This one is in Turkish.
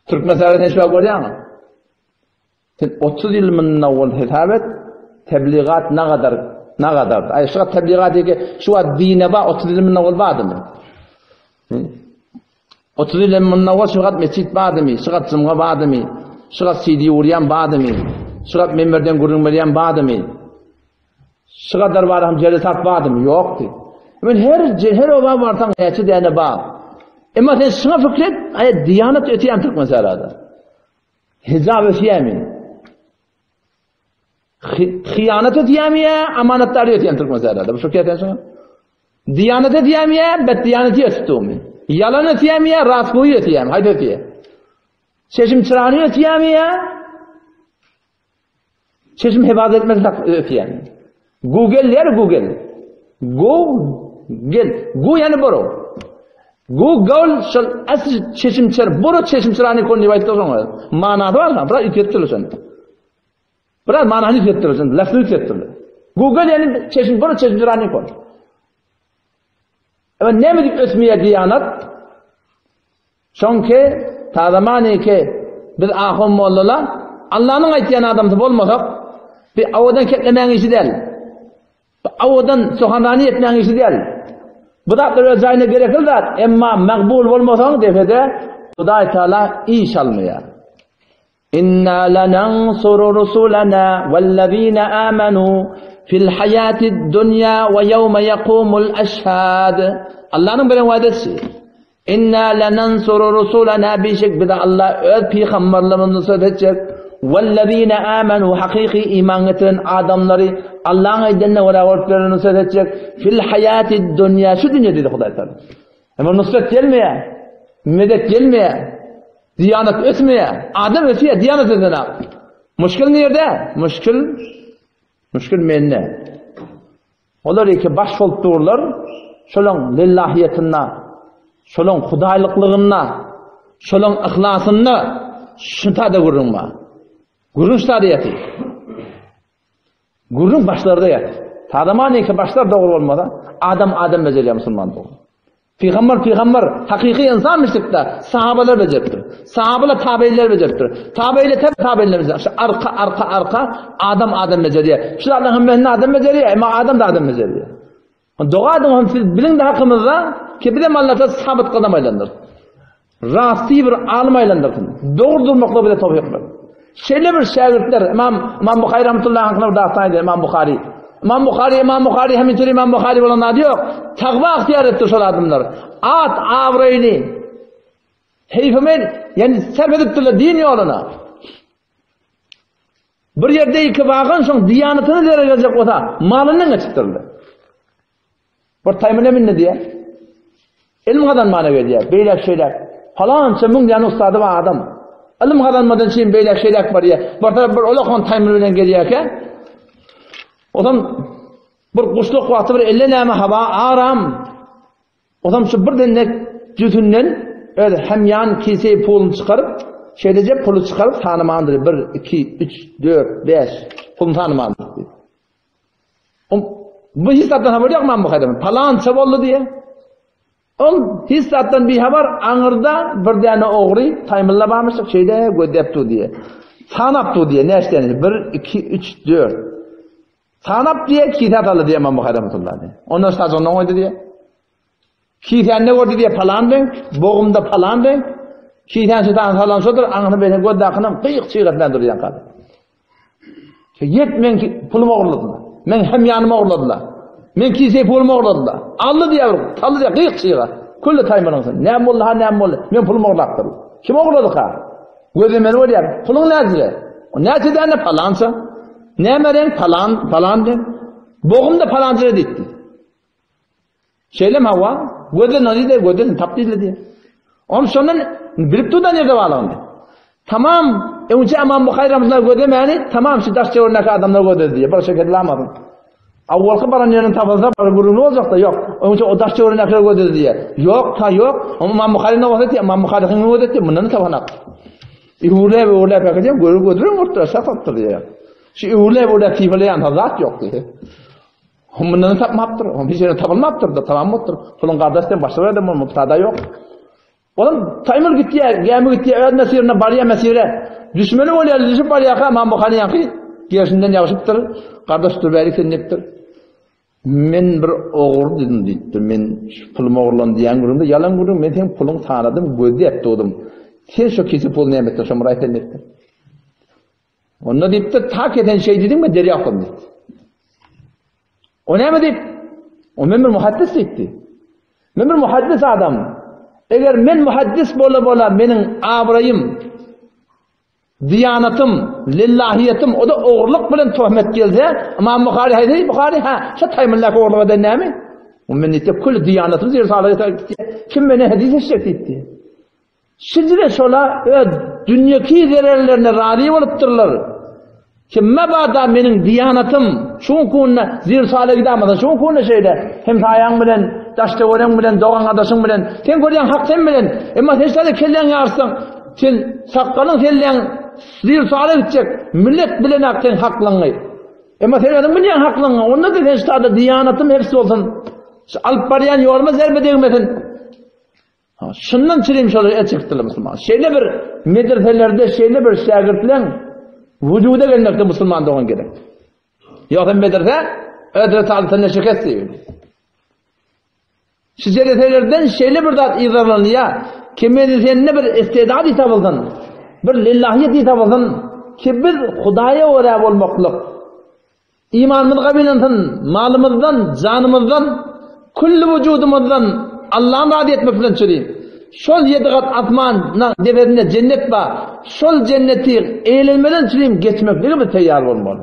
Türk meselesini hiç görüyor musun? 30 yıl mınavval hesap et, tebliğat ne kadar? Ay şu tebliğat ki şu dine ba 30 yıl mınavval vardı mı? 30 yıl mınavval şu mescid vardı mı? Şu cumga vardı mı? Şu CD uğrayan vardı mı? Şu memberden gurulmayan vardı mı? Şu kadar var ham celisat vardı mı? Yoktu. Men her ova varsan neçe dene ba. Ama sen şuna fikret, ay diyanet öteyen Türk meselada. Hizab öteyemin. Hıyanet öteyemiye, amanetleri öteyen Türk meselada. Bu şükür eten diyanet öteyemiye, beddiyaneti öteyemiye. Yalan öteyemiye, rastgoyu öteyemiye. Haydi öteye. Çeşim çırağını öteyemiye, çeşim hebaz etmek öteyemiye. Google. Gu yani boru. Google şol asıl çeşimçer, boru çeşimçerani konu rivayet ediyorlar. Manada var mı? Biraz itettirler. Biraz manada itettirler. Lafzı itettirler. Google yani boru çeşimçerani konu. Ama ne mi dip ötmeye diyanet? Çünkü tazamani ki biz ahum mollalar Allah'ın aytyan adamı olmasak bir avadan ketlemeyen işi değil. Avadan sohanani etmeyen işi değil. Bu da özayına gerekir de emma makbul olmasan defede Huday Teala iş almaya. İnna lenansuru rusulana vellezine amenu fil hayatid dunya ve yevme yekumul eşhad. Allah'ın bir vaadesi. İnna lenansuru rusulana bişek bir de Allah öz peygamberlerimizi nusret edecek. Vellezine amenu hakiki iman getiren adamları Allah'ın aydınına uğraşlarını nusret edecek. Fil hayatid dunya şu dünya dedi Huday Teala. Ama nusret gelmeye, medet gelmeye, diyanet ötmeye, adam ötmeye, diyanet ötmeye. Müşkil nerede? Müşkil menne. Olar ki baş folkturlar, şolun lillahiyetine, şolun hudaylıklığına, şolun ihlasına, şuntada gurunma. Gurun şuntada yatı. Gurun başlarda yatı. Tadamani ki başlar doğru olmadan, adam beceriyor Müslüman doğru. Peygamber hakiki insanmıştık da sahabeler beceriptir. Sahabeler tabiiler beceriptir. Tabiiler beceriptir. Arka adam beceriyor. Şu Allah'ın benimle adam beceriyor ama adam da adam beceriyor. Doğadan siz bilin de hakkımızda ki bir de Allah'ta sabit kadam aylandır. Rasti bir alim aylandır. Doğru durmakla bile tavuk yapar. Şöyle bir şagirdler İmam Bukhari rahmetullahi anh'ın dağıtaydı İmam Bukhari hemen türü İmam Bukhari olanlar diyor. Takva ihtiyar etti şu adamlar. At avrayını. Heyfemen yani serf ediptiler din yoluna. Bir yerde iki bağın son diyanetini dere gelecek olsa malından açıktırdı. Bir tayminemin ne diye? İlm kazanmana diye. Beyler şeyler. Falan çımın yani ustadı var adam. İlm kazanmadan şeyin beyler şeyler var diye. Bir olakon taymininen geliyken Odam bir kuşluk vakti bir 50 neme hava aram. Odam şu bir denek cütünden öyle hem yan kiseyi pulunu çıkarıp şeydece pulu çıkarıp tanımandır. 1, 2, 3, 4, 5 pulunu tanımandır. Bu hissattan haber yok mu bu kadar? Falan çabollu diye. Hissattan bir haber anırda bir tane oğru taymılla varmıştık şeyde gödeptu diye. Tanaptu diye ne işte 1, 2, 3, 4 Tanap diye kitap aldı diye İmam Bukhari rahmetullahi aleyh. Ondan stasyondan oydu diye. Kitap ne oldu diye falan ben, boğumda falan ben. Kitap çıtan falan sodur, anını beni gördüğünüm kıyık çiğretlen duruyan kadar. Yetmen ki pulumu oğurladılar. Men hem yanıma oğurladılar. Men kiseyi pulumu oğurladılar. Allı diye vurdu, tallı diye kıyık çiğret. Kullu taymanınsın. Ne molla. Men pulumu oğurlattır. Kim oğurladı ha? Gözümeli var ya, pulun nezile. O nezile ne falansa? Ne meren falan de. Boğumda falancı detti. Şeylem hava, gödün tapdil diye. Onun sonra bilip tuda nerede bağlandı? Tamam, önce İmam Bukhari rahmetullahi gödemeyeni, tamam şu daşça örnek adamlar gödedi diye. Böyle şekilde alamadım. Avvalkı paranın yerinin tapılsa gururlu olacak da yok. Önce o daşça örnekler gödedi diye. Yok. Ama İmam Bukhari ne vazetti? İmam Bukhari ne vazetti? Bundan tabanak. Uğurlaya bakacağım, gödürün ortada safattır diye. Şu uğurlaya tifleyen hazat yok diye. Bundan tapmaptır. Bir şeyden tapılmaptır da tamam mıdır? Kulun kardeşten başka verdim mı? Muktada yok. Oğlum taymır gitti ya, gemi gitti ya, mesirine, bariye mesire. Düşmeni oluyor, düşüp bariye ka, man bu kanı yankı. Gerisinden yağışıptır, kardeştir, beylik senliktir. Men bir oğur dedim deyiptir, men pulum oğurlan diyen gurumda, yalan gurum, men sen pulun tanıdım, gözde etti oğlum. Sen şu kesi pul nimettir, şu muray senliktir. Onu deyiptir, tak eden şey dedim mi, deri akım deyiptir. O ne mi deyip? O men bir muhaddis deyipti. Men bir muhaddis adam. Eğer men muhaddis bola menin abrayım, diyanatım, lillahiyetim o da oğurluk bilen töhmet gelse, ama Bukhari haydi, Bukhari ha, şu taymillaki oğurluk eden ne mi? O men deyip, kul diyanatım zir sağlığı kim beni hadis eşecek deyipti. Şimdi de şola, dünyaki zererlerine râli olup ki mebada menin diyanatım, şun kunna zir sağlığı gidemezsin, şun kunna şeyde, hem sayan bilen, daşta ören bilen, doğan adaşın bilen, sen görüyen hak sen bilen, ama sen sadece kellen yarsın, sen sakkalın kellen zir sağlığı gidecek, millet bilen hak sen haklığını. Ama sen adam bilen haklığını, onda da sen sadece diyanatım hepsi olsun, alıp barayan yormaz elbette değmesin. Şundan çireyim şöyle çıktılar Müslüman. Şeyle bir medreselerde, şeyle bir şagirtlen, vücuda gelmekte Müslüman doğan gerek. Yoksa medrese, medrese altında şirket diyor. Şiceretelerden şeyle bir dat izarlanıyor. Ki medresenin bir istidat itabıldın. Bir lillahiyet itabıldın. Ki biz Hudaya oraya olmaklık. İmanımız kabilintin, malımızdan, canımızdan, kullu vücudumuzdan Allah'ın razı etmek falan çürüyüm. Şol 7 kat atman deverine cennet var. Şol cenneti eğlenmeden çürüyüm geçmek ne gibi teyyar olmalı.